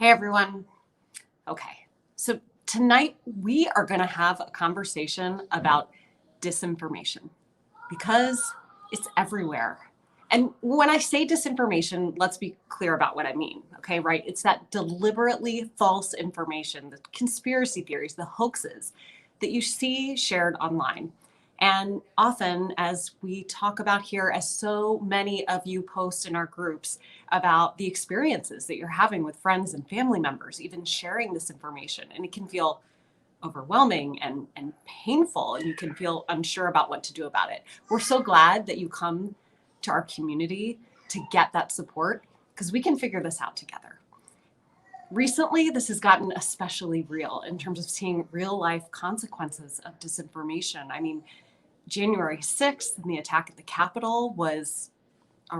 Hey, everyone. Okay, so tonight we are going to have a conversation about disinformation because it's everywhere. And when I say disinformation, let's be clear about what I mean, okay, right? It's that deliberately false information, the conspiracy theories, the hoaxes that you see shared online. And often, as we talk about here, as so many of you post in our groups about the experiences that you're having with friends and family members, even sharing this information, and it can feel overwhelming and painful, and you can feel unsure about what to do about it. We're so glad that you come to our community to get that support because we can figure this out together. Recently, this has gotten especially real in terms of seeing real life consequences of disinformation. I mean, January 6th and the attack at the Capitol was a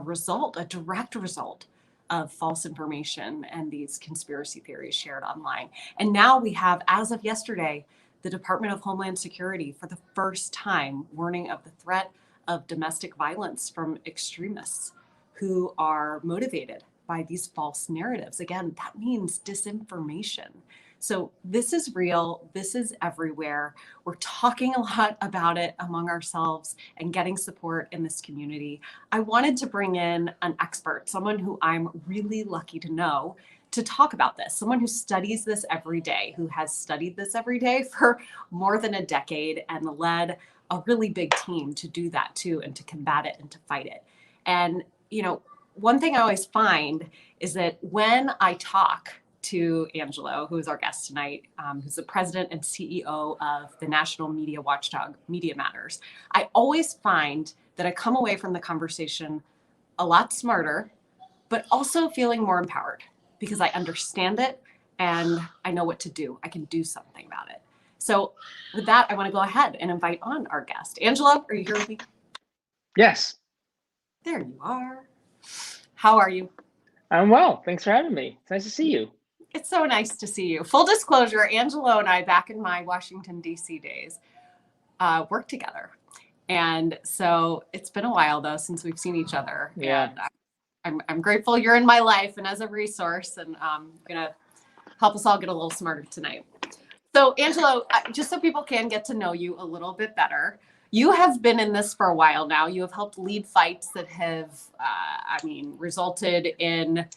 direct result of false information and these conspiracy theories shared online. And now we have, as of yesterday, the Department of Homeland Security for the first time warning of the threat of domestic violence from extremists who are motivated by these false narratives. Again, that means disinformation. So this is real. This is everywhere. We're talking a lot about it among ourselves and getting support in this community. I wanted to bring in an expert, someone who I'm really lucky to know, to talk about this, someone who studies this every day, who has studied this every day for more than a decade and led a really big team to do that too, and to combat it and to fight it. And, you know, one thing I always find is that when I talk to Angelo, who is our guest tonight, who's the president and CEO of the national media watchdog, Media Matters, I always find that I come away from the conversation a lot smarter, but also feeling more empowered because I understand it and I know what to do. I can do something about it. So with that, I want to go ahead and invite on our guest. Angelo, are you here with me? Yes. There you are. How are you? I'm well. Thanks for having me. It's nice to see you. It's so nice to see you. Full disclosure, Angelo and I, back in my Washington, D.C. days, worked together. And so it's been a while, though, since we've seen each other. Yeah. And I'm grateful you're in my life and as a resource, and going to help us all get a little smarter tonight. So, Angelo, just so people can get to know you a little bit better, you have been in this for a while now. You have helped lead fights that have, resulted in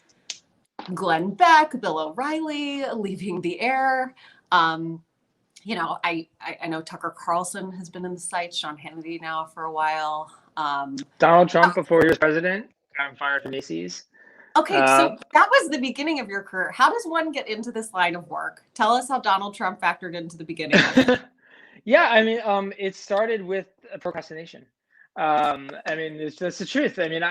Glenn Beck, Bill O'Reilly leaving the air. I know Tucker Carlson has been in the sights, Sean Hannity now for a while. Donald Trump, before he was president, got him fired from Macy's. Okay, so that was the beginning of your career. How does one get into this line of work? Tell us how Donald Trump factored into the beginning of it. Yeah, I mean, it started with procrastination. That's the truth. I mean,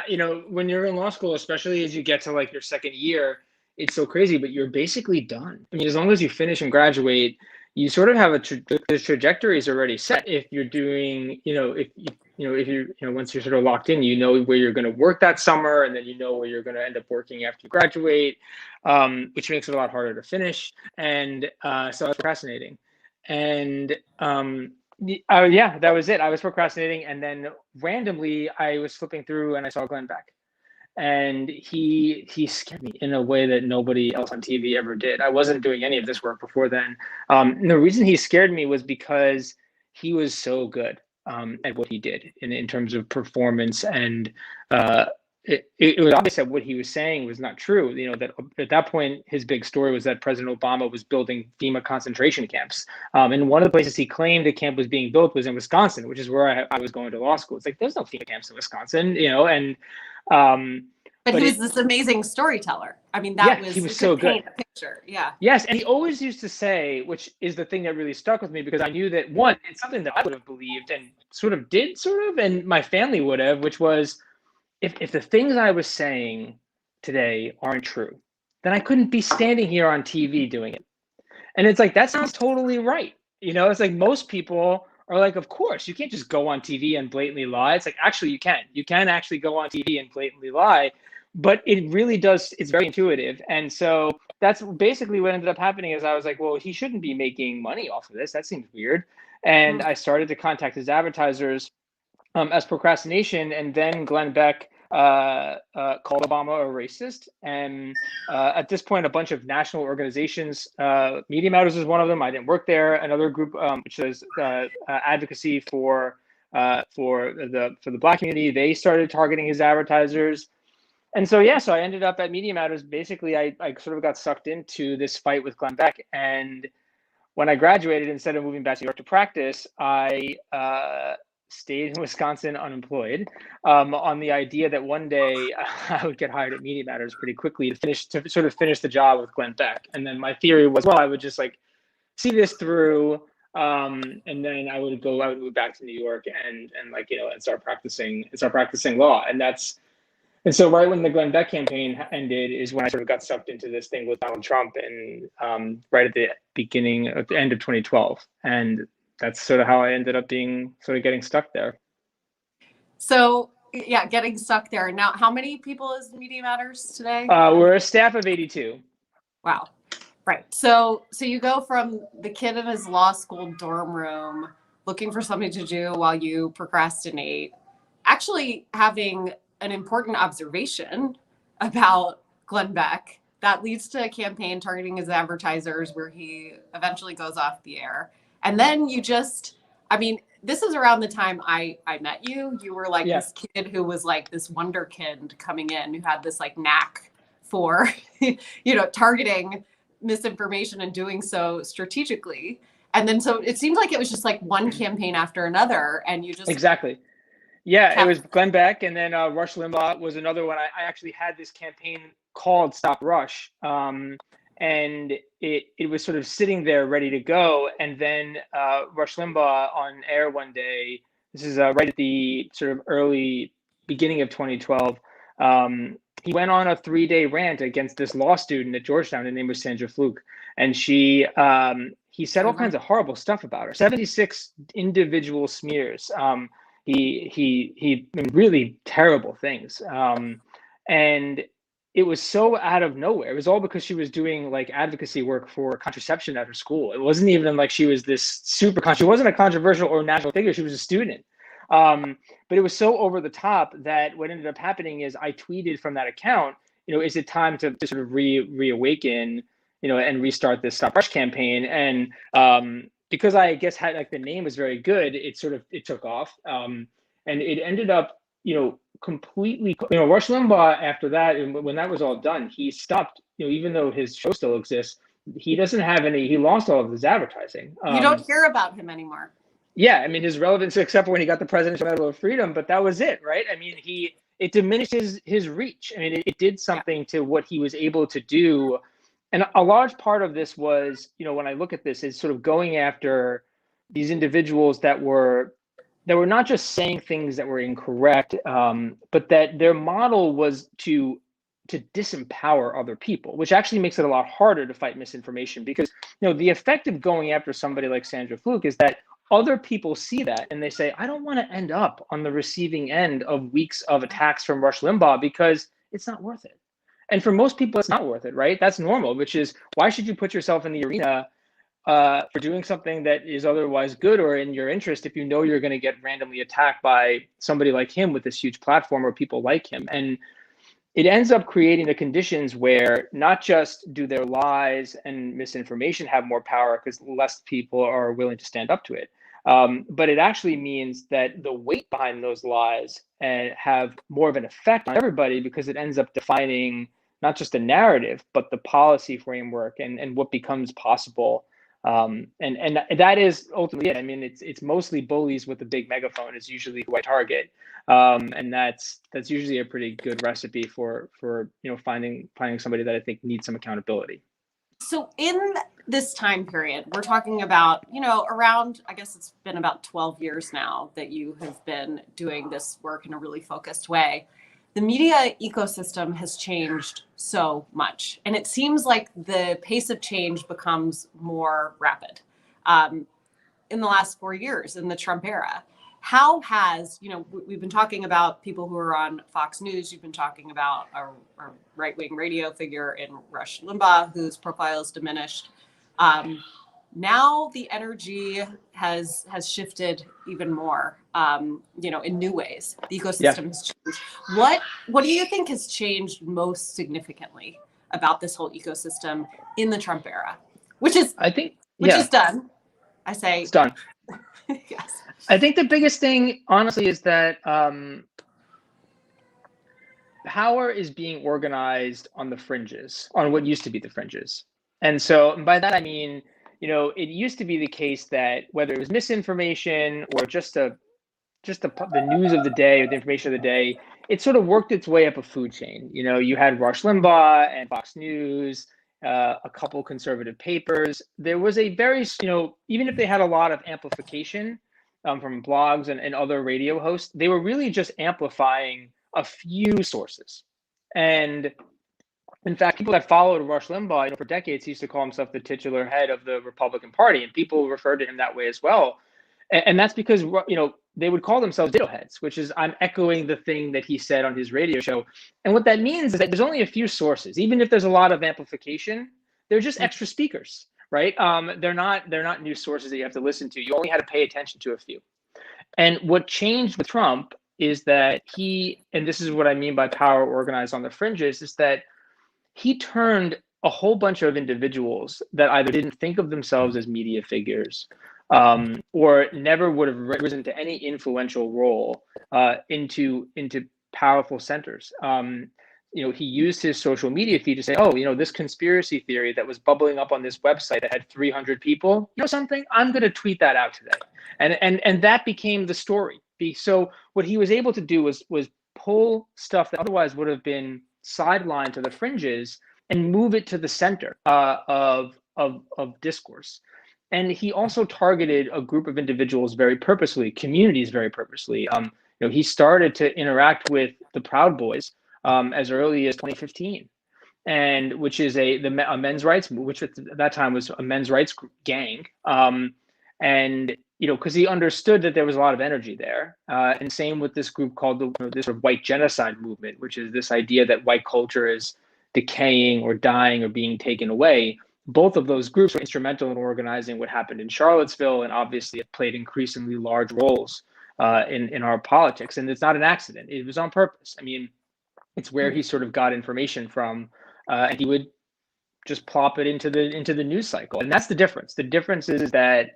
when you're in law school, especially as you get to like your second year, it's so crazy, but you're basically done. I mean, as long as you finish and graduate, you sort of have the trajectory is already set. If you're doing, once you're sort of locked in, you know where you're going to work that summer, and then you know where you're going to end up working after you graduate, which makes it a lot harder to finish. And so I was procrastinating. And that was it. I was procrastinating, and then randomly I was flipping through and I saw Glenn Beck, and he scared me in a way that nobody else on TV ever did. I wasn't doing any of this work before then. And the reason he scared me was because he was so good at what he did in terms of performance, and it was obvious that what he was saying was not true. That at that point, his big story was that President Obama was building FEMA concentration camps. And one of the places he claimed a camp was being built was in Wisconsin, which is where I was going to law school. It's like, there's no FEMA camps in Wisconsin, But he was this amazing storyteller. I mean, he was so good. Paint a picture. Yeah. Yes. And he always used to say, which is the thing that really stuck with me, because I knew that, one, it's something that I would have believed and and my family would have, which was, if the things I was saying today aren't true, then I couldn't be standing here on TV doing it. And it's like, that sounds totally right. It's like most people are like, of course, you can't just go on TV and blatantly lie. It's like, actually, you can. You can actually go on TV and blatantly lie. But it really does. It's very intuitive. And so that's basically what ended up happening is I was like, well, he shouldn't be making money off of this. That seems weird. And I started to contact his advertisers as procrastination. And then Glenn Beck called Obama a racist. And at this point, a bunch of national organizations, Media Matters is one of them. I didn't work there. Another group, which is advocacy for the Black community, they started targeting his advertisers. And so, yeah, so I ended up at Media Matters. Basically, I sort of got sucked into this fight with Glenn Beck. And when I graduated, instead of moving back to New York to practice, I stayed in Wisconsin unemployed, on the idea that one day I would get hired at Media Matters pretty quickly to sort of finish the job with Glenn Beck. And then my theory was, well, I would just like see this through, and then I would move back to New York and like, you know, and start practicing law. And so right when the Glenn Beck campaign ended is when I sort of got sucked into this thing with Donald Trump, and right at the end of 2012. And that's sort of how I ended up getting stuck there. So yeah, getting stuck there. Now, how many people is Media Matters today? We're a staff of 82. Wow. Right. So you go from the kid in his law school dorm room looking for something to do while you procrastinate, actually having an important observation about Glenn Beck that leads to a campaign targeting his advertisers where he eventually goes off the air. And then this is around the time I met you. You were like this kid who was like this wonder kid coming in who had this like knack for, targeting misinformation and doing so strategically. And then so it seemed like it was just like one campaign after another, and you just exactly. Yeah, it was Glenn Beck, and then Rush Limbaugh was another one. I actually had this campaign called Stop Rush, and it was sort of sitting there ready to go. And then Rush Limbaugh on air one day, this is right at the sort of early beginning of 2012, he went on a 3-day rant against this law student at Georgetown. Her name was Sandra Fluke, and he said all kinds of horrible stuff about her, 76 individual smears. He really terrible things. And it was so out of nowhere. It was all because she was doing like advocacy work for contraception at her school. It wasn't even like she was this she wasn't a controversial or national figure. She was a student. But it was so over the top that what ended up happening is I tweeted from that account, is it time to sort of reawaken, and restart this Stop Rush campaign? And because I guess had like the name was very good, it took off. And it ended up, completely, Rush Limbaugh after that, and when that was all done, he stopped, even though his show still exists, he lost all of his advertising. You don't hear about him anymore. Yeah, I mean, his relevance, except for when he got the Presidential Medal of Freedom, but that was it, right? I mean, it diminished his reach. I mean, it did something to what he was able to do. And a large part of this was, when I look at this, is sort of going after these individuals that were not just saying things that were incorrect, but that their model was to disempower other people, which actually makes it a lot harder to fight misinformation, because the effect of going after somebody like Sandra Fluke is that other people see that and they say, I don't want to end up on the receiving end of weeks of attacks from Rush Limbaugh because it's not worth it. And for most people, it's not worth it, right? That's normal, which is, why should you put yourself in the arena for doing something that is otherwise good or in your interest if you know you're going to get randomly attacked by somebody like him with this huge platform or people like him? And it ends up creating the conditions where not just do their lies and misinformation have more power because less people are willing to stand up to it, but it actually means that the weight behind those lies have more of an effect on everybody, because it ends up defining not just the narrative, but the policy framework and what becomes possible. And that is ultimately it. I mean, it's mostly bullies with a big megaphone is usually who I target. And that's usually a pretty good recipe for finding somebody that I think needs some accountability. So in this time period, we're talking about, around, I guess it's been about 12 years now that you have been doing this work in a really focused way. The media ecosystem has changed so much, and it seems like the pace of change becomes more rapid in the last 4 years in the Trump era. How has, we've been talking about people who are on Fox News. You've been talking about a right-wing radio figure in Rush Limbaugh, whose profile is diminished. Now the energy has shifted even more, in new ways. The ecosystem has changed. What do you think has changed most significantly about this whole ecosystem in the Trump era? Which is done. I say it's done. yes. I think the biggest thing, honestly, is that power is being organized on the fringes, on what used to be the fringes. And so by that, I mean, it used to be the case that whether it was misinformation or just the news of the day or the information of the day, it sort of worked its way up a food chain. You had Rush Limbaugh and Fox News, a couple conservative papers. There was a very, even if they had a lot of amplification from blogs and other radio hosts, they were really just amplifying a few sources. And in fact, people that followed Rush Limbaugh, for decades, he used to call himself the titular head of the Republican Party, and people referred to him that way as well. And that's because, they would call themselves ditto heads, which is, I'm echoing the thing that he said on his radio show. And what that means is that there's only a few sources. Even if there's a lot of amplification, they're just extra speakers, right? They're not new sources that you have to listen to. You only had to pay attention to a few. And what changed with Trump is that and this is what I mean by power organized on the fringes, is that he turned a whole bunch of individuals that either didn't think of themselves as media figures or never would have risen to any influential role into powerful centers. He used his social media feed to say, this conspiracy theory that was bubbling up on this website that had 300 people, something, I'm going to tweet that out today. And that became the story. So what he was able to do was pull stuff that otherwise would have been sidelined to the fringes and move it to the center of discourse. And he also targeted a group of individuals very purposely, communities very purposely. He started to interact with the Proud Boys as early as 2015, and which is a men's rights, which at that time was a men's rights gang. And because he understood that there was a lot of energy there, and same with this group called this sort of white genocide movement, which is this idea that white culture is decaying or dying or being taken away. Both of those groups were instrumental in organizing what happened in Charlottesville, and obviously it played increasingly large roles in our politics. And it's not an accident; it was on purpose. I mean, it's where he sort of got information from, and he would just plop it into the news cycle. And that's the difference. The difference is that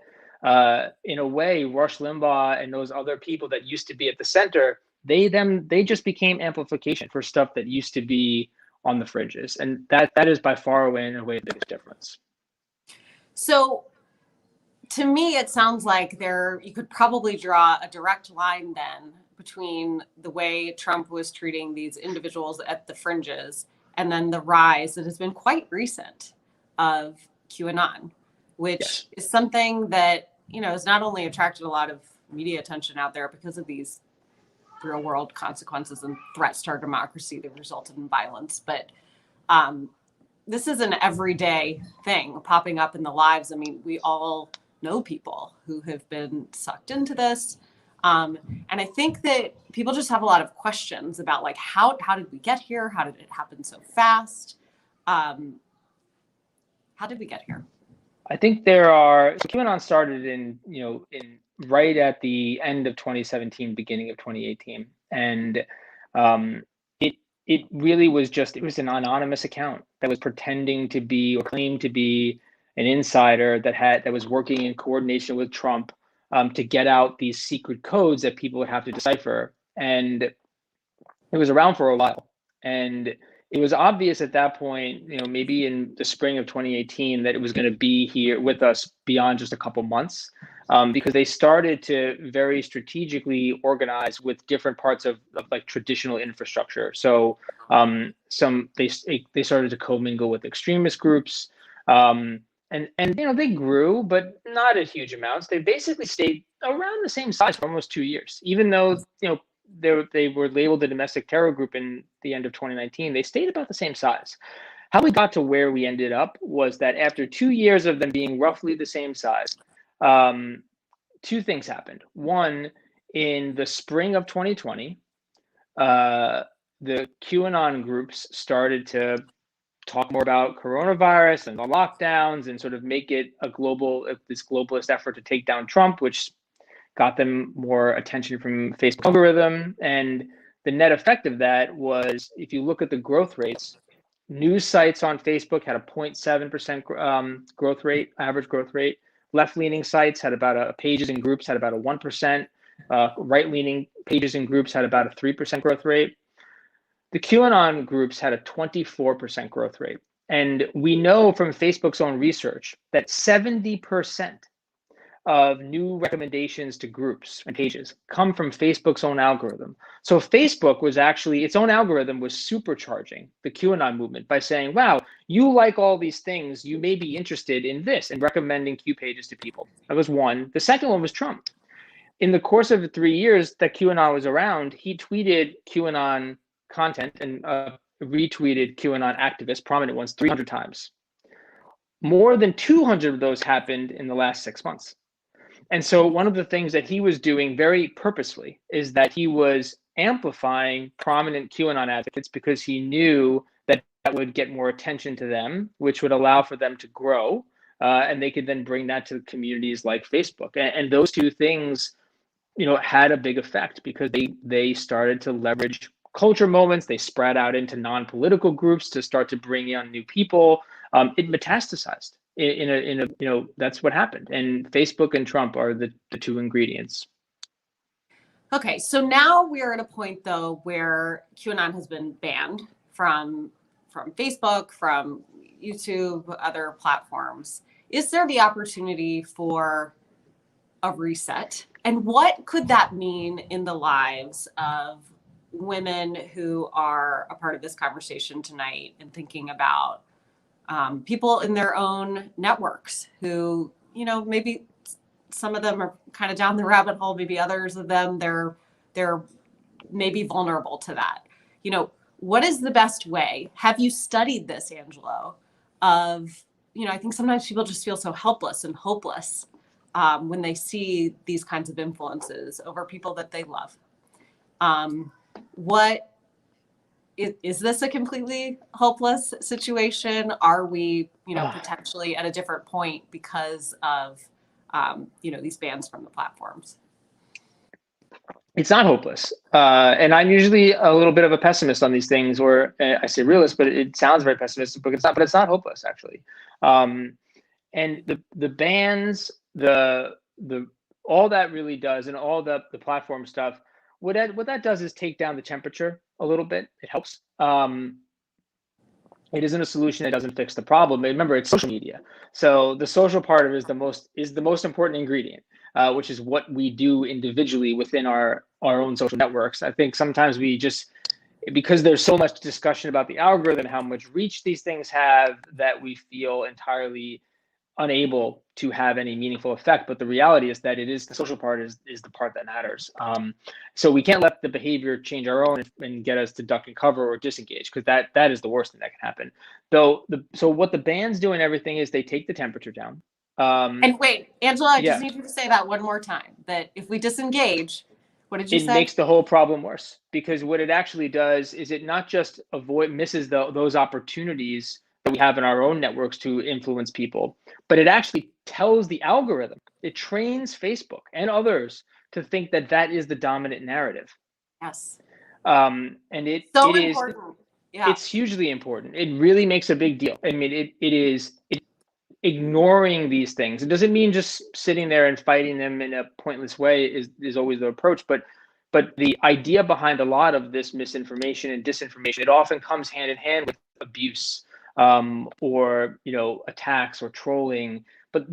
in a way, Rush Limbaugh and those other people that used to be at the center, they just became amplification for stuff that used to be on the fringes. And that is by far away and away the biggest difference. So to me, it sounds like you could probably draw a direct line then between the way Trump was treating these individuals at the fringes and then the rise that has been quite recent of QAnon, which is something that, has not only attracted a lot of media attention out there because of these real world consequences and threats to our democracy that resulted in violence, but this is an everyday thing popping up in the lives. I mean, we all know people who have been sucked into this. And I think that people just have a lot of questions about like, how did we get here? How did it happen so fast? How did we get here? I think so QAnon started in right at the end of 2017, beginning of 2018. And it really was it was an anonymous account that was pretending to be or claimed to be an insider that was working in coordination with Trump to get out these secret codes that people would have to decipher. And it was around for a while. And it was obvious at that point, maybe in the spring of 2018, that it was going to be here with us beyond just a couple months, because they started to very strategically organize with different parts of like traditional infrastructure. So they started to commingle with extremist groups, and they grew, but not at huge amounts. They basically stayed around the same size for almost 2 years, even though they were labeled a domestic terror group in the end of 2019. They stayed about the same size. How we got to where we ended up was that after 2 years of them being roughly the same size, two things happened. One, in the spring of 2020, the QAnon groups started to talk more about coronavirus and the lockdowns and sort of make it this globalist effort to take down Trump, which got them more attention from Facebook algorithm. And the net effect of that was, if you look at the growth rates, news sites on Facebook had a 0.7% growth rate, average growth rate. Left-leaning sites had about pages and groups had about a 1%. Right-leaning pages and groups had about a 3% growth rate. The QAnon groups had a 24% growth rate. And we know from Facebook's own research that 70% of new recommendations to groups and pages come from Facebook's own algorithm. So Facebook was actually, its own algorithm was supercharging the QAnon movement by saying, wow, you like all these things, you may be interested in this, and recommending Q pages to people. That was one. The second one was Trump. In the course of the 3 years that QAnon was around, he tweeted QAnon content and retweeted QAnon activists, prominent ones, 300 times. More than 200 of those happened in the last 6 months. And so one of the things that he was doing very purposefully is that he was amplifying prominent QAnon advocates because he knew that that would get more attention to them, which would allow for them to grow. And they could then bring that to communities like Facebook. And those two things, had a big effect because they started to leverage culture moments. They spread out into non-political groups to start to bring in new people. It metastasized that's what happened. And Facebook and Trump are the two ingredients. Okay, so now we are at a point though where QAnon has been banned from Facebook, from YouTube, other platforms. Is there the opportunity for a reset? And what could that mean in the lives of women who are a part of this conversation tonight and thinking about people in their own networks who, maybe some of them are kind of down the rabbit hole, maybe others of them, they're maybe vulnerable to that. What is the best way? Have you studied this, Angelo, of, I think sometimes people just feel so helpless and hopeless when they see these kinds of influences over people that they love. What is this a completely hopeless situation? Are we, potentially at a different point because of, these bans from the platforms? It's not hopeless. And I'm usually a little bit of a pessimist on these things, or I say realist, but it sounds very pessimistic, but it's not hopeless actually. And the bans, the all that really does, and all the platform stuff, what that does is take down the temperature a little bit. It helps. It isn't a solution. It doesn't fix the problem. Remember, it's social media. So the social part of it is the most important ingredient, which is what we do individually within our own social networks. I think sometimes we just, because there's so much discussion about the algorithm, how much reach these things have, that we feel entirely unable to have any meaningful effect. But the reality is that it is the social part is the part that matters. So we can't let the behavior change our own and get us to duck and cover or disengage, because that is the worst thing that can happen. So what the bans do and everything is they take the temperature down. And wait, Angela, I just need you to say that one more time, that if we disengage, what did you say? It makes the whole problem worse, because what it actually does is it not just misses those opportunities that we have in our own networks to influence people, but it actually tells the algorithm, it trains Facebook and others to think that is the dominant narrative. Yes. And it's hugely important. It really makes a big deal. I mean, it is ignoring these things. It doesn't mean just sitting there and fighting them in a pointless way is always the approach, but the idea behind a lot of this misinformation and disinformation, it often comes hand in hand with abuse, or attacks or trolling. But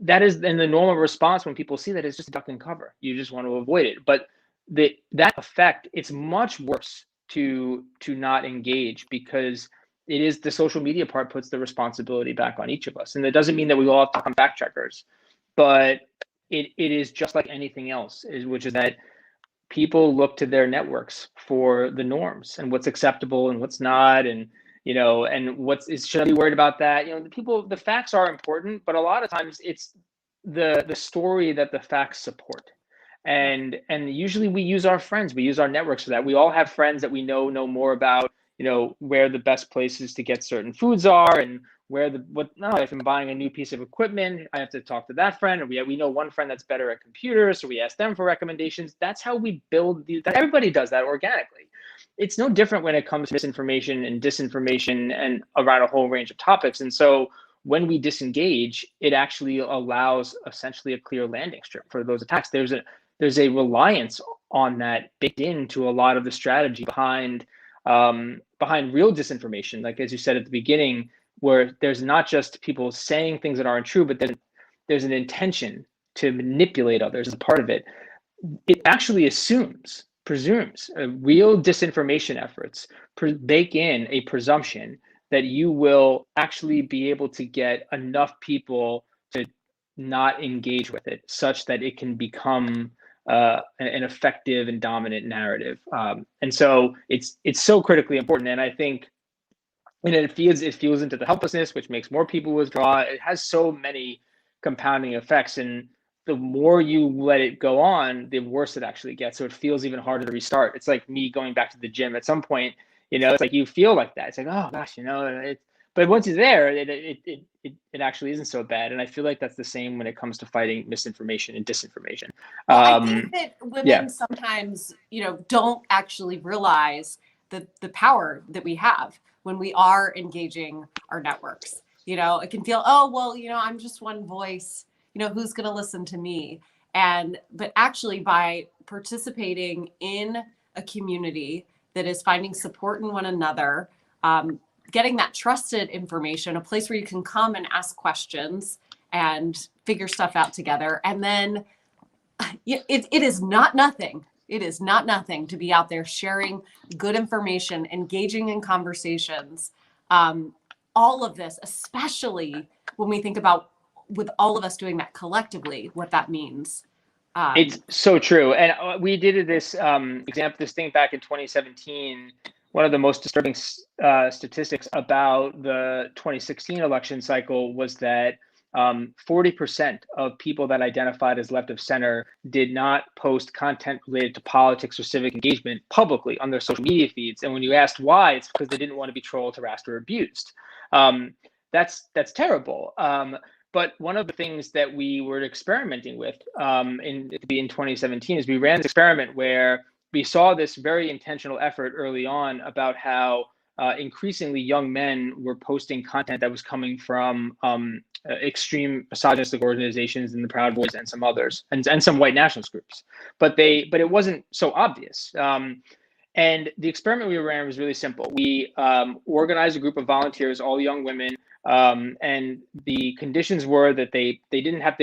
that is then the normal response when people see that is just duck and cover. You just want to avoid it. But that effect, it's much worse to not engage, because it is the social media part puts the responsibility back on each of us. And that doesn't mean that we all have to become fact checkers, but it is just like anything else, which is that people look to their networks for the norms and what's acceptable and what's not, and and should I be worried about that? The facts are important, but a lot of times it's the story that the facts support. And usually we use our friends, we use our networks for that. We all have friends that we know more about where the best places to get certain foods are, and if I'm buying a new piece of equipment, I have to talk to that friend, and we know one friend that's better at computers, so we ask them for recommendations. That's how we build everybody does that organically. It's no different when it comes to misinformation and disinformation and around a whole range of topics. And so when we disengage, it actually allows essentially a clear landing strip for those attacks. There's a reliance on that baked into a lot of the strategy behind real disinformation, like as you said at the beginning, where there's not just people saying things that aren't true, but then there's an intention to manipulate others as a part of it. It actually presumes real disinformation efforts bake in a presumption that you will actually be able to get enough people to not engage with it, such that it can become an effective and dominant narrative. And so it's so critically important. And I think, it feeds into the helplessness, which makes more people withdraw. It has so many compounding effects, and the more you let it go on, the worse it actually gets. So it feels even harder to restart. It's like me going back to the gym at some point. It's like you feel like that. It's like, oh gosh, but once you're there, it actually isn't so bad. And I feel like that's the same when it comes to fighting misinformation and disinformation. Well, I think that women sometimes, don't actually realize the power that we have when we are engaging our networks. It can feel, oh, well, I'm just one voice, who's going to listen to me? But actually by participating in a community that is finding support in one another, getting that trusted information, a place where you can come and ask questions and figure stuff out together. And then it is not nothing. It is not nothing to be out there sharing good information, engaging in conversations. All of this, especially when we think about with all of us doing that collectively, what that means. It's so true. And we did this thing back in 2017. One of the most disturbing statistics about the 2016 election cycle was that 40% of people that identified as left of center did not post content related to politics or civic engagement publicly on their social media feeds. And when you asked why, it's because they didn't want to be trolled, harassed, or abused. That's terrible. But one of the things that we were experimenting with in 2017 is we ran this experiment where we saw this very intentional effort early on about how increasingly young men were posting content that was coming from extreme misogynistic organizations and the Proud Boys and some others, and some white nationalist groups. But it wasn't so obvious. And the experiment we ran was really simple. We organized a group of volunteers, all young women, and the conditions were that they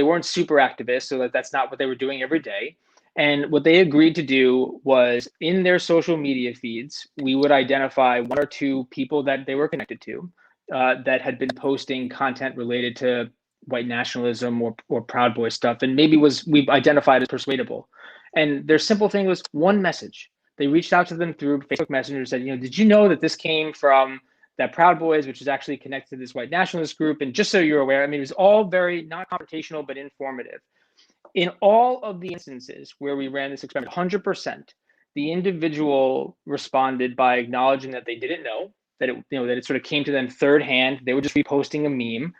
weren't super activists, so that's not what they were doing every day. And what they agreed to do was, in their social media feeds, we would identify one or two people that they were connected to that had been posting content related to white nationalism or Proud Boy stuff, and maybe we've identified as persuadable. And their simple thing was one message. They reached out to them through Facebook Messenger and said, did you know that this came from that Proud Boys, which is actually connected to this white nationalist group? And just so you're aware, it was all very not confrontational, but informative. In all of the instances where we ran this experiment, 100%, the individual responded by acknowledging that they didn't know, that it sort of came to them third hand. They were just reposting a meme.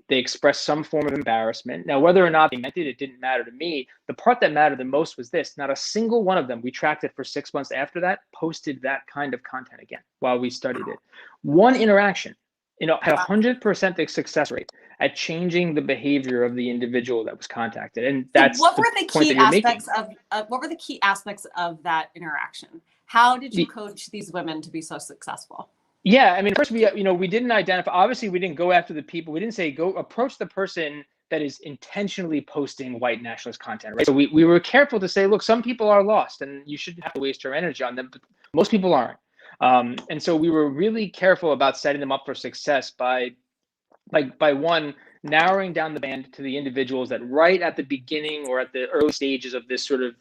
They expressed some form of embarrassment. Now, whether or not they meant it, it didn't matter to me. The part that mattered the most was this: not a single one of them, we tracked it for 6 months after that, posted that kind of content again while we studied it. One interaction, had 100% success rate at changing the behavior of the individual that was contacted. And that's what were the key aspects of what were the key aspects of that interaction? How did you coach these women to be so successful? Yeah, first we didn't identify. Obviously, we didn't go after the people. We didn't say go approach the person that is intentionally posting white nationalist content, right? So we were careful to say, look, some people are lost, and you shouldn't have to waste your energy on them. But most people aren't. And so we were really careful about setting them up for success by one, narrowing down the band to the individuals that right at the beginning or at the early stages of this sort of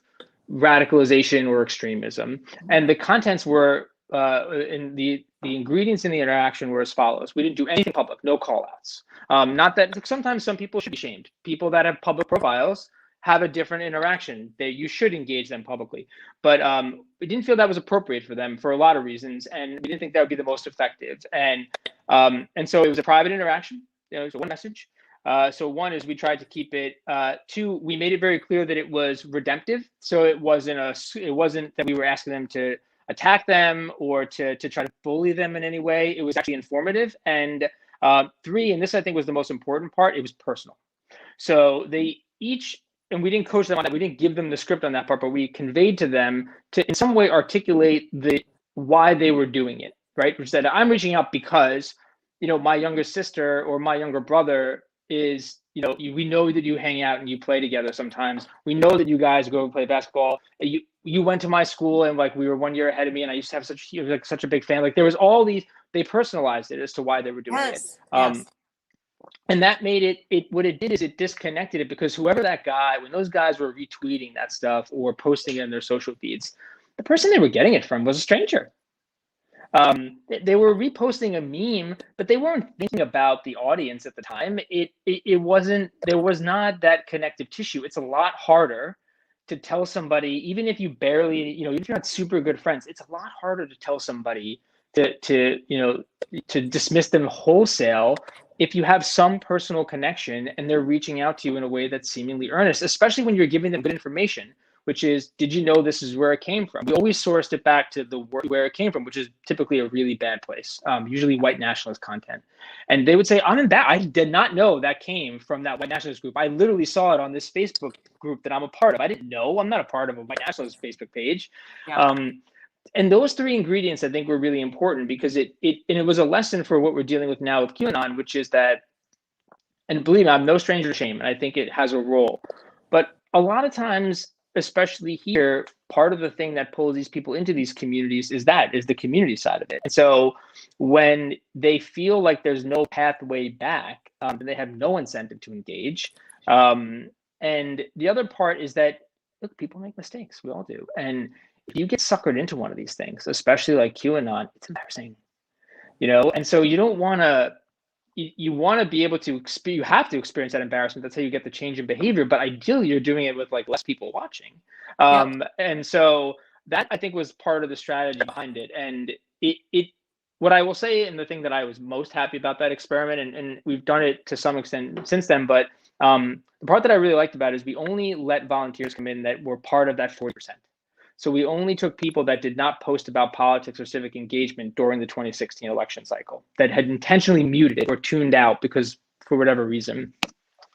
radicalization or extremism. And the contents were in the ingredients in the interaction were as follows. We didn't do anything public, no call outs. Not that sometimes some people should be shamed. People that have public profiles have a different interaction, that you should engage them publicly. But we didn't feel that was appropriate for them for a lot of reasons, and we didn't think that would be the most effective. And so it was a private interaction. So one message. So one is we tried to keep it. Two, we made it very clear that it was redemptive. So it wasn't that we were asking them to attack them or to try to bully them in any way. It was actually informative. And three, and this I think was the most important part, it was personal. So they each, and we didn't coach them on that. We didn't give them the script on that part, but we conveyed to them to in some way articulate why they were doing it, right? Which said, I'm reaching out because, my younger sister or my younger brother is, we know that you hang out and you play together sometimes. We know that you guys go and play basketball. You went to my school and we were 1 year ahead of me, and I used to have such a big fan. There was all these, they personalized it as to why they were doing it. Yes. And that made it what it did is it disconnected it, because whoever that guy, when those guys were retweeting that stuff or posting it in their social feeds, the person they were getting it from was a stranger. They were reposting a meme, but they weren't thinking about the audience at the time. It wasn't, there was not that connective tissue. It's a lot harder to tell somebody, even if you barely, even if you're not super good friends, it's a lot harder to tell somebody to dismiss them wholesale if you have some personal connection and they're reaching out to you in a way that's seemingly earnest, especially when you're giving them good information, which is, did you know this is where it came from? We always sourced it back to where it came from, which is typically a really bad place, usually white nationalist content. And they would say, I did not know that came from that white nationalist group. I literally saw it on this Facebook group that I'm a part of. I didn't know. I'm not a part of a white nationalist Facebook page. Yeah. And those three ingredients, I think, were really important, because it was a lesson for what we're dealing with now with QAnon, which is that, and believe me, I'm no stranger to shame, and I think it has a role. But a lot of times, especially here, part of the thing that pulls these people into these communities is the community side of it. And so when they feel like there's no pathway back, they have no incentive to engage. And the other part is that, look, people make mistakes. We all do. And if you get suckered into one of these things, especially like QAnon, it's embarrassing, and so you don't want to, you want to be able to, you have to experience that embarrassment. That's how you get the change in behavior. But ideally, you're doing it with less people watching. And so that, I think, was part of the strategy behind it. And what I will say, and the thing that I was most happy about that experiment, and we've done it to some extent since then, but the part that I really liked about it is we only let volunteers come in that were part of that 40%. So we only took people that did not post about politics or civic engagement during the 2016 election cycle, that had intentionally muted it or tuned out because for whatever reason.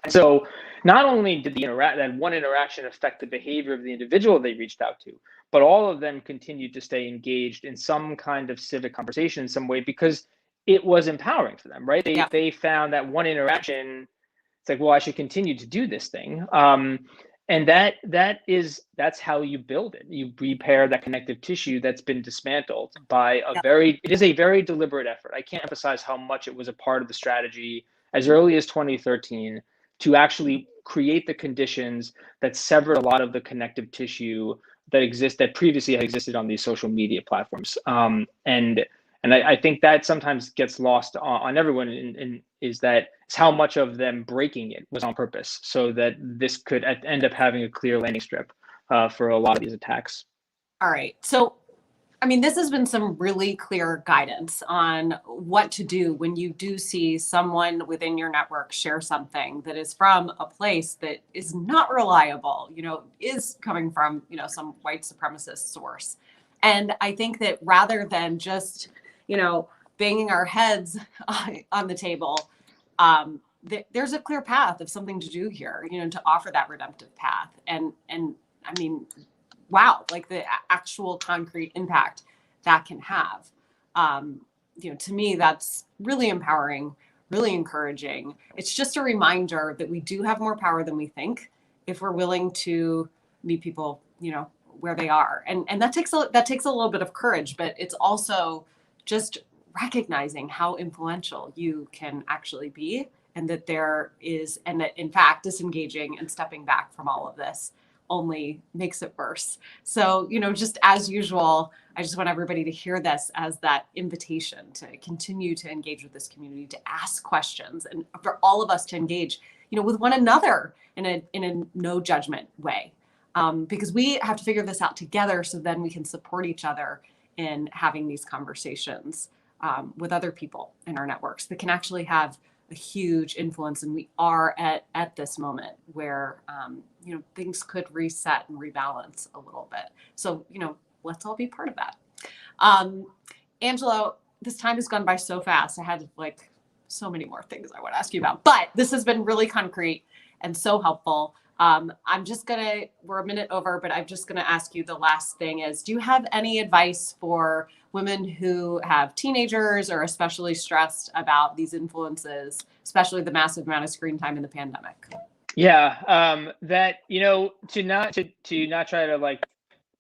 So not only did that one interaction affect the behavior of the individual they reached out to, but all of them continued to stay engaged in some kind of civic conversation in some way, because it was empowering for them, right? They found that one interaction, it's like, well, I should continue to do this thing. And that's how you build it. You repair that connective tissue that's been dismantled by it is a very deliberate effort. I can't emphasize how much it was a part of the strategy as early as 2013 to actually create the conditions that severed a lot of the connective tissue that previously had existed on these social media platforms. And I think that sometimes gets lost on everyone, and is how much of them breaking it was on purpose, so that this could end up having a clear landing strip for a lot of these attacks. All right. So, this has been some really clear guidance on what to do when you do see someone within your network share something that is from a place that is not reliable, is coming from, some white supremacist source. And I think that rather than just, banging our heads on the table, there's a clear path of something to do here, to offer that redemptive path. And wow, the actual concrete impact that can have. To me, that's really empowering, really encouraging. It's just a reminder that we do have more power than we think if we're willing to meet people, where they are. And that takes a little bit of courage, but it's also just recognizing how influential you can actually be, and that in fact, disengaging and stepping back from all of this only makes it worse. So, just as usual, I just want everybody to hear this as that invitation to continue to engage with this community, to ask questions, and for all of us to engage, with one another in a no judgment way. Because we have to figure this out together so then we can support each other in having these conversations with other people in our networks that can actually have a huge influence. And we are at this moment where, things could reset and rebalance a little bit. So, let's all be part of that. Angelo, this time has gone by so fast. I had so many more things I want to ask you about, but this has been really concrete and so helpful. We're a minute over, but I'm just gonna ask you the last thing is, do you have any advice for women who have teenagers or especially stressed about these influences, especially the massive amount of screen time in the pandemic? Yeah, that, to not try to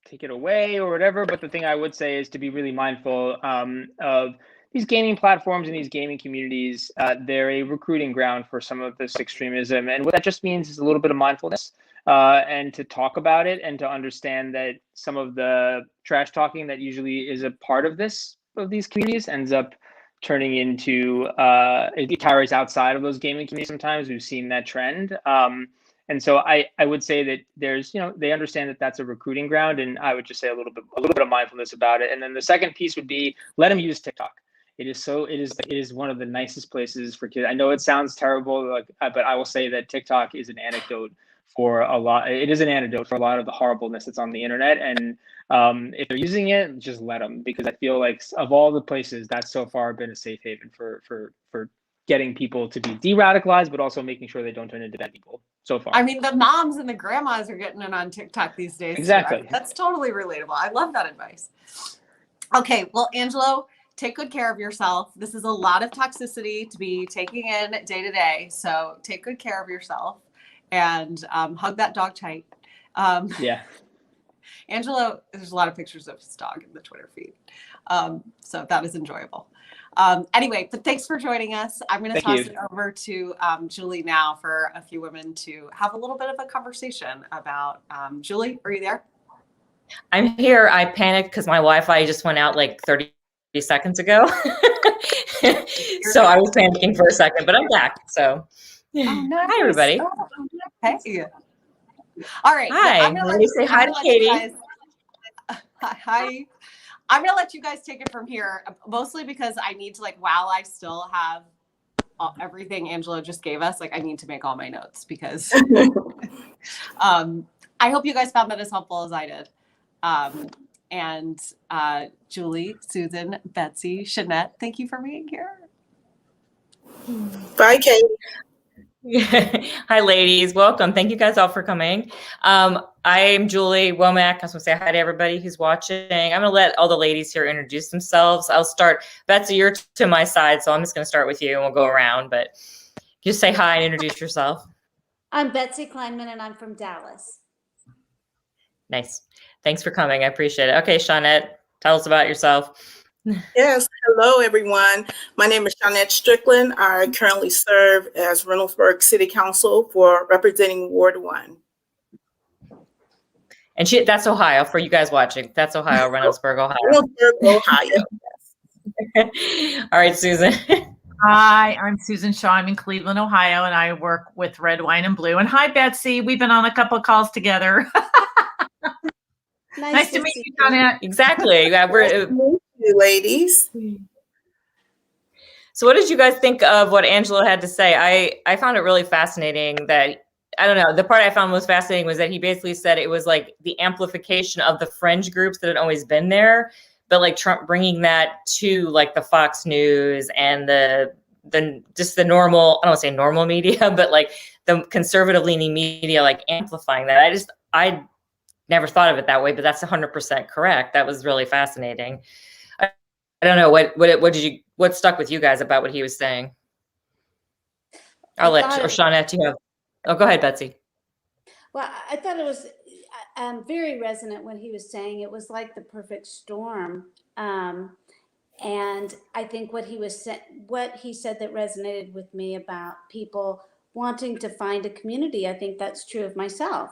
take it away or whatever, but the thing I would say is to be really mindful of these gaming platforms and these gaming communities. They're a recruiting ground for some of this extremism. And what that just means is a little bit of mindfulness and to talk about it and to understand that some of the trash talking that usually is a part of these communities ends up turning into, it carries outside of those gaming communities sometimes. We've seen that trend. And so I would say that there's, they understand that that's a recruiting ground, and I would just say a little bit of mindfulness about it. And then the second piece would be let them use TikTok. It is one of the nicest places for kids. I know it sounds terrible, but I will say that TikTok is an antidote for a lot. It is an antidote for a lot of the horribleness that's on the internet. And if they're using it, just let them, because I feel like of all the places, that's so far been a safe haven for getting people to be de-radicalized, but also making sure they don't turn into bad people so far. I mean, the moms and the grandmas are getting it on TikTok these days. Exactly. That's totally relatable. I love that advice. Okay, well, Angelo, take good care of yourself. This is a lot of toxicity to be taking in day to day. So take good care of yourself and hug that dog tight. Yeah. Angelo, there's a lot of pictures of his dog in the Twitter feed. So that is enjoyable. Anyway, but thanks for joining us. I'm going to toss it over to Julie now for a few women to have a little bit of a conversation about. Julie, are you there? I'm here. I panicked because my Wi-Fi just went out 30 seconds ago. So I was panicking for a second, but I'm back. So nice. Hi, everybody. Hey. All right. Hi. Well, Let me say hi to Katie. Hi. I'm going to let you guys take it from here, mostly because I need to, while I still have everything Angelo just gave us, I need to make all my notes because I hope you guys found that as helpful as I did. And Julie, Susan, Betsy, Shanette, thank you for being here. Bye, Katie. Hi, ladies. Welcome. Thank you guys all for coming. I'm Julie Womack. I just want to say hi to everybody who's watching. I'm going to let all the ladies here introduce themselves. I'll start. Betsy, you're to my side, so I'm just going to start with you and we'll go around. But just say hi and introduce yourself. I'm Betsy Kleinman and I'm from Dallas. Nice. Thanks for coming. I appreciate it. Okay, Shawnette, tell us about yourself. Yes, hello everyone. My name is Shawnette Strickland. I currently serve as Reynoldsburg City Council for representing Ward 1. And that's Ohio for you guys watching. That's Ohio, Reynoldsburg, Ohio. Reynoldsburg, Ohio. All right, Susan. Hi, I'm Susan Shaw. I'm in Cleveland, Ohio, and I work with Red, Wine, and Blue. And hi, Betsy. We've been on a couple of calls together. Nice to meet you, Janet. Exactly. You ladies. So what did you guys think of what Angelo had to say? I found it really fascinating that, I don't know, the part I found most fascinating was that he basically said it was the amplification of the fringe groups that had always been there, but Trump bringing that to the Fox News and the just the normal, I don't want to say normal media, but the conservative leaning media, amplifying that. I never thought of it that way, but that's 100% correct. That was really fascinating. I don't know what stuck with you guys about what he was saying. Or Shawnette, you have. Oh, go ahead, Betsy. Well, I thought it was very resonant when he was saying it was like the perfect storm. And I think what he said that resonated with me about people wanting to find a community, I think that's true of myself.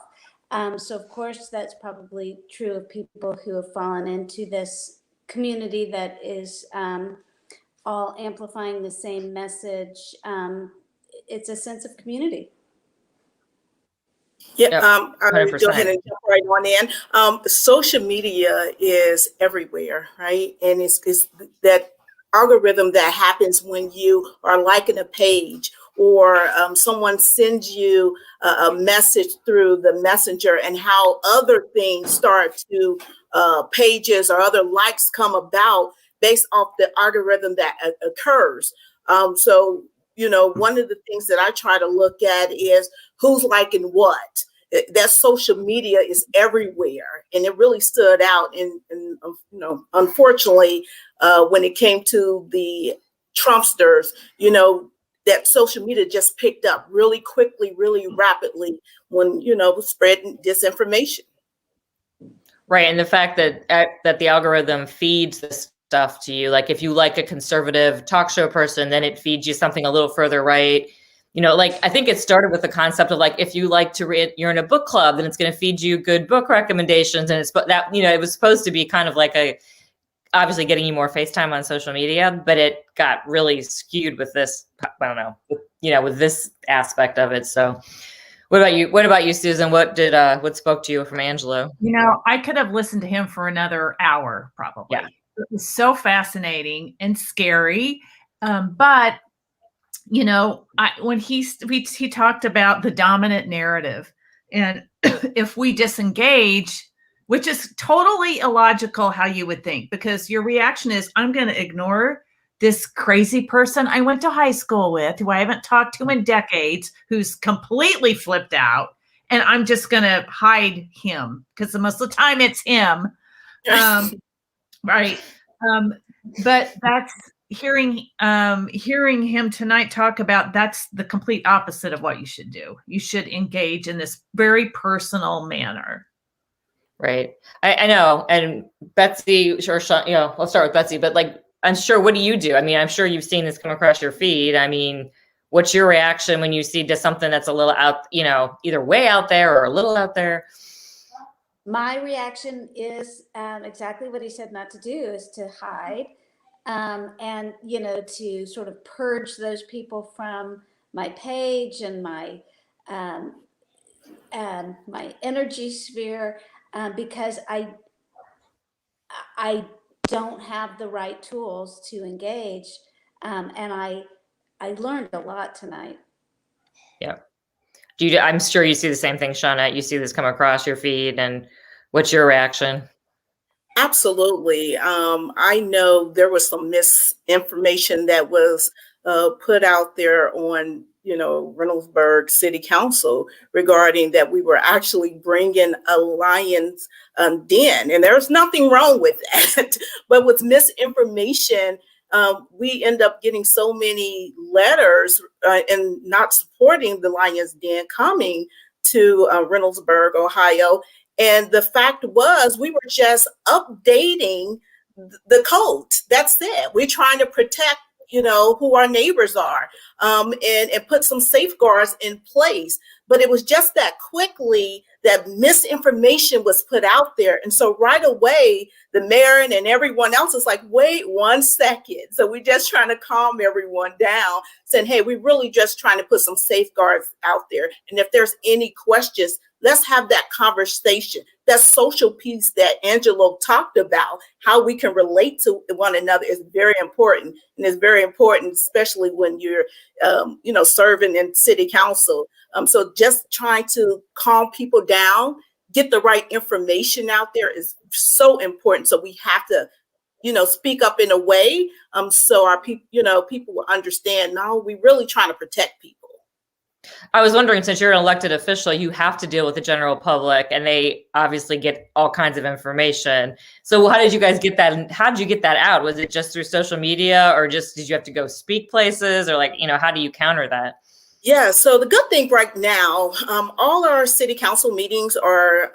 So of course, that's probably true of people who have fallen into this community that is all amplifying the same message. It's a sense of community. Yeah, Yep, I'm going to go ahead 100%. and jump right on in. Social media is everywhere, right? And it's that algorithm that happens when you are liking a page or someone sends you a message through the messenger, and how other things start to pages or other likes come about based off the algorithm that occurs. So, one of the things that I try to look at is who's liking what. That social media is everywhere, and it really stood out. And unfortunately, when it came to the Trumpsters, that social media just picked up really quickly, really rapidly when spreading disinformation. Right, and the fact that the algorithm feeds this stuff to you, like if you like a conservative talk show person, then it feeds you something a little further right. Like I think it started with the concept of like if you like to read, you're in a book club, then it's going to feed you good book recommendations, and it's that it was supposed to be kind of like obviously getting you more face time on social media, but it got really skewed with this. I don't know, with this aspect of it. So. What about you, Susan? What spoke to you from Angelo? I could have listened to him for another hour, probably. Yeah. It was so fascinating and scary. But when he talked about the dominant narrative, and if we disengage, which is totally illogical how you would think, because your reaction is, I'm going to ignore this crazy person I went to high school with, who I haven't talked to in decades, who's completely flipped out, and I'm just going to hide him because most of the time it's him. Right. But that's hearing him tonight talk about, that's the complete opposite of what you should do. You should engage in this very personal manner. Right. I know. And Betsy, or Sean, let's start with Betsy, but like, I'm sure, what do you do? I mean, I'm sure you've seen this come across your feed. I mean, what's your reaction when you see just something that's a little out, either way out there or a little out there? My reaction is exactly what he said not to do, is to hide and, to sort of purge those people from my page and my energy sphere, because I don't have the right tools to engage. And I learned a lot tonight. Yeah. I'm sure you see the same thing, Shauna. You see this come across your feed, and what's your reaction? Absolutely. I know there was some misinformation that was put out there on, Reynoldsburg City Council regarding that we were actually bringing a lion's den, and there's nothing wrong with that. But with misinformation, we end up getting so many letters and not supporting the lion's den coming to Reynoldsburg, Ohio. And the fact was, we were just updating the codes. That's it. We're trying to protect, who our neighbors are, and put some safeguards in place. But it was just that quickly that misinformation was put out there. And so right away, the mayor and everyone else is like, wait 1 second. So we're just trying to calm everyone down, saying, hey, we're really just trying to put some safeguards out there. And if there's any questions, let's have that conversation. That social piece that Angelo talked about, how we can relate to one another, is very important. And it's very important, especially when you're, serving in city council. So just trying to calm people down, get the right information out there is so important. So we have to, speak up in a way so our people will understand, no, we're really trying to protect people. I was wondering, since you're an elected official, you have to deal with the general public, and they obviously get all kinds of information. So how did you guys get that? How did you get that out? Was it just through social media, or just did you have to go speak places, or how do you counter that? Yeah, so the good thing right now, all our city council meetings are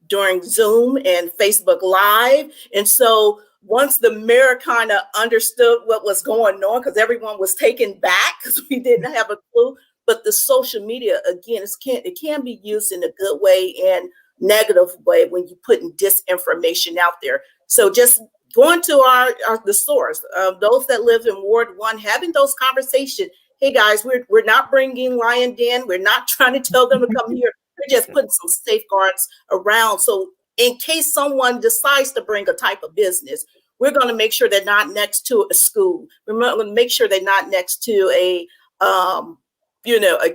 during Zoom and Facebook Live. And so once the mayor kind of understood what was going on, because everyone was taken back because we didn't have a clue. But the social media, again, it can be used in a good way and negative way when you're putting disinformation out there. So just going to the source, those that live in Ward 1, having those conversations. Hey guys, we're not bringing lion den. We're not trying to tell them to come here. we're just putting some safeguards around. So in case someone decides to bring a type of business, we're going to make sure they're not next to a school. We're going to make sure they're not next to a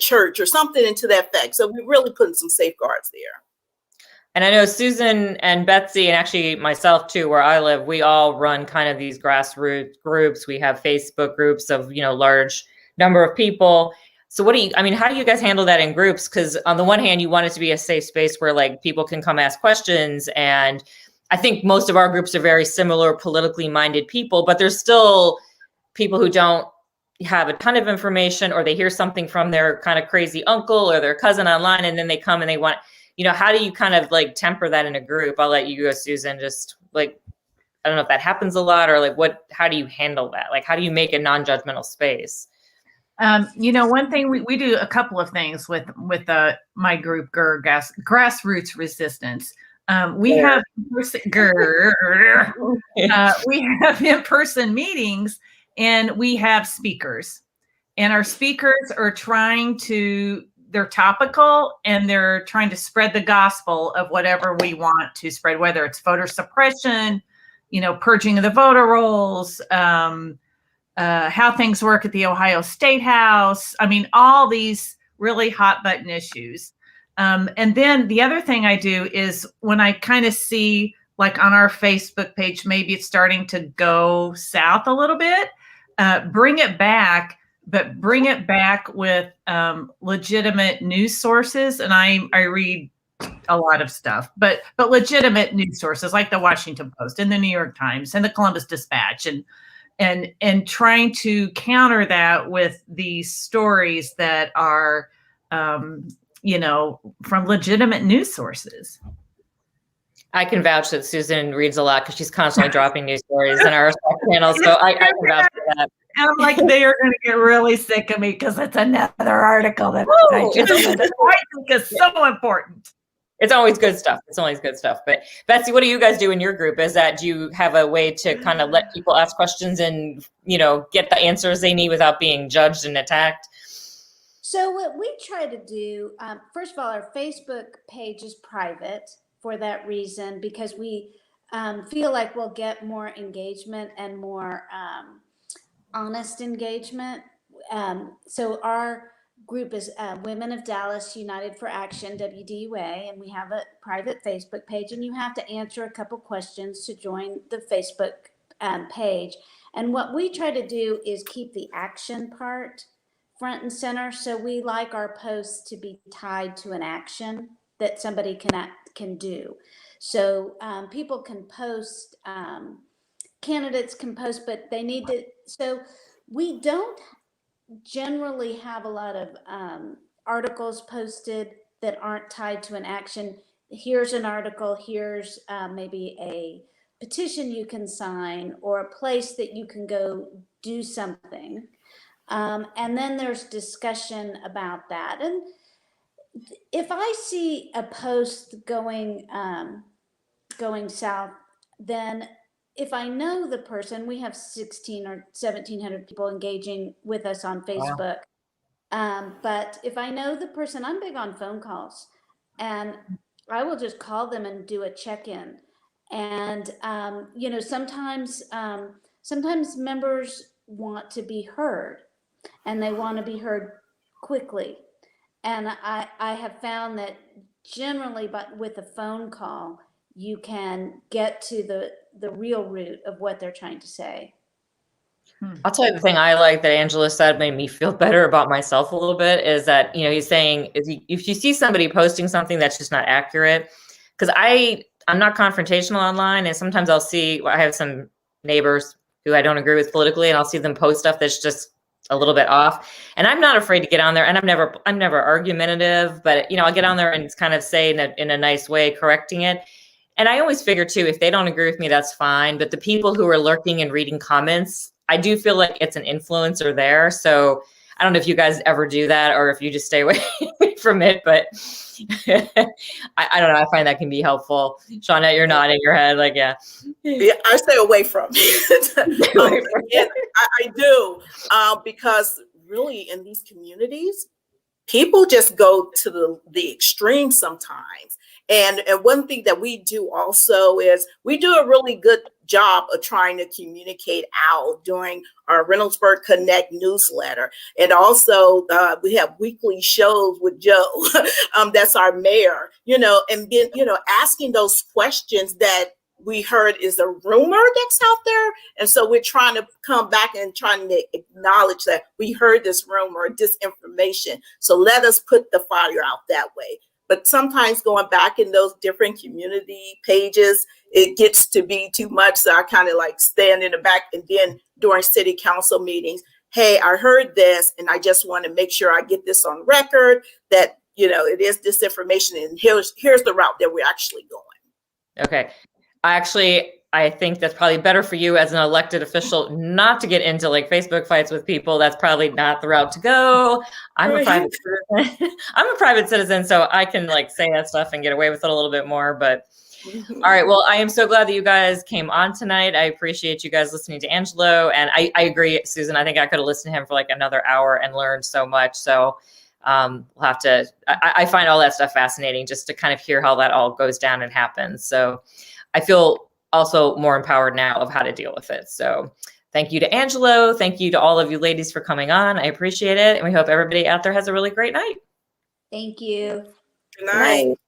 church or something into that effect. So we're really putting some safeguards there. And I know Susan and Betsy, and actually myself too, where I live, we all run kind of these grassroots groups. We have Facebook groups of, large number of people. So how do you guys handle that in groups? Because on the one hand, you want it to be a safe space where like people can come ask questions. And I think most of our groups are very similar politically minded people, but there's still people who don't have a ton of information, or they hear something from their kind of crazy uncle or their cousin online, and then they come and they want, how do you kind of like temper that in a group? I'll let you go, Susan. Just like, I don't know if that happens a lot, or like how do you handle that? Like, how do you make a non-judgmental space? One thing we do a couple of things with my group, Grassroots Resistance. We have in-person meetings, and we have speakers, and our speakers are they're topical, and they're trying to spread the gospel of whatever we want to spread, whether it's voter suppression, purging of the voter rolls, how things work at the Ohio State House. I mean, all these really hot button issues. And then the other thing I do is when I kind of see, like on our Facebook page, maybe it's starting to go south a little bit, bring it back, but bring it back with legitimate news sources. And I read a lot of stuff, but legitimate news sources like the Washington Post and the New York Times and the Columbus Dispatch, and trying to counter that with these stories that are, from legitimate news sources. I can vouch that Susan reads a lot because she's constantly dropping news stories in our channel. So I can vouch for that. And I'm like, they are going to get really sick of me because it's another article that I think is so important. It's always good stuff. But Betsy, what do you guys do in your group? Do you have a way to kind of let people ask questions and, get the answers they need without being judged and attacked? So what we try to do, first of all, our Facebook page is private for that reason, because we feel like we'll get more engagement and more honest engagement. So our group is Women of Dallas United for Action, WDUA, and we have a private Facebook page, and you have to answer a couple questions to join the Facebook page. And what we try to do is keep the action part front and center. So we like our posts to be tied to an action that somebody can do. So people can post, candidates can post, but they need to. So we don't generally have a lot of articles posted that aren't tied to an action. Here's an article, here's maybe a petition you can sign, or a place that you can go do something. And then there's discussion about that. And if I see a post going south, then if I know the person, we have 1,600 or 1,700 people engaging with us on Facebook. Wow. But if I know the person, I'm big on phone calls, and I will just call them and do a check-in. And sometimes members want to be heard, and they want to be heard quickly. And I have found that generally, but with a phone call, you can get to the real root of what they're trying to say. I'll tell you the thing I like that Angela said made me feel better about myself a little bit is that, he's saying if you see somebody posting something that's just not accurate, because I'm not confrontational online, and sometimes I have some neighbors who I don't agree with politically, and I'll see them post stuff that's just a little bit off, and I'm not afraid to get on there, and I'm never argumentative, but I'll get on there and kind of say in a nice way, correcting it. And I always figure too, if they don't agree with me, that's fine. But the people who are lurking and reading comments, I do feel like it's an influencer there. So I don't know if you guys ever do that, or if you just stay away from it, but I don't know. I find that can be helpful. Shawnette, you're nodding your head like, yeah. Yeah, I stay away from it. I do, because really in these communities, people just go to the extreme sometimes. And one thing that we do also is we do a really good job of trying to communicate out during our Reynoldsburg Connect newsletter. And also we have weekly shows with Joe, that's our mayor, you know, and then, you know, asking those questions that we heard is a rumor that's out there. And so we're trying to come back and trying to acknowledge that we heard this rumor, disinformation. So let us put the fire out that way. But sometimes going back in those different community pages, it gets to be too much. So I kind of like stand in the back, and then during city council meetings, hey, I heard this, and I just want to make sure I get this on record that, you know, it is disinformation, and here's the route that we're actually going. Okay. I think that's probably better for you as an elected official not to get into like Facebook fights with people. That's probably not the route to go. I'm a private citizen. I'm a private citizen, so I can like say that stuff and get away with it a little bit more. But all right, well, I am so glad that you guys came on tonight. I appreciate you guys listening to Angelo, and I agree, Susan. I think I could have listened to him for like another hour and learned so much. So we'll have to. I find all that stuff fascinating, just to kind of hear how that all goes down and happens. So I feel also more empowered now of how to deal with it. So thank you to Angelo. Thank you to all of you ladies for coming on. I appreciate it. And we hope everybody out there has a really great night. Thank you. Good night.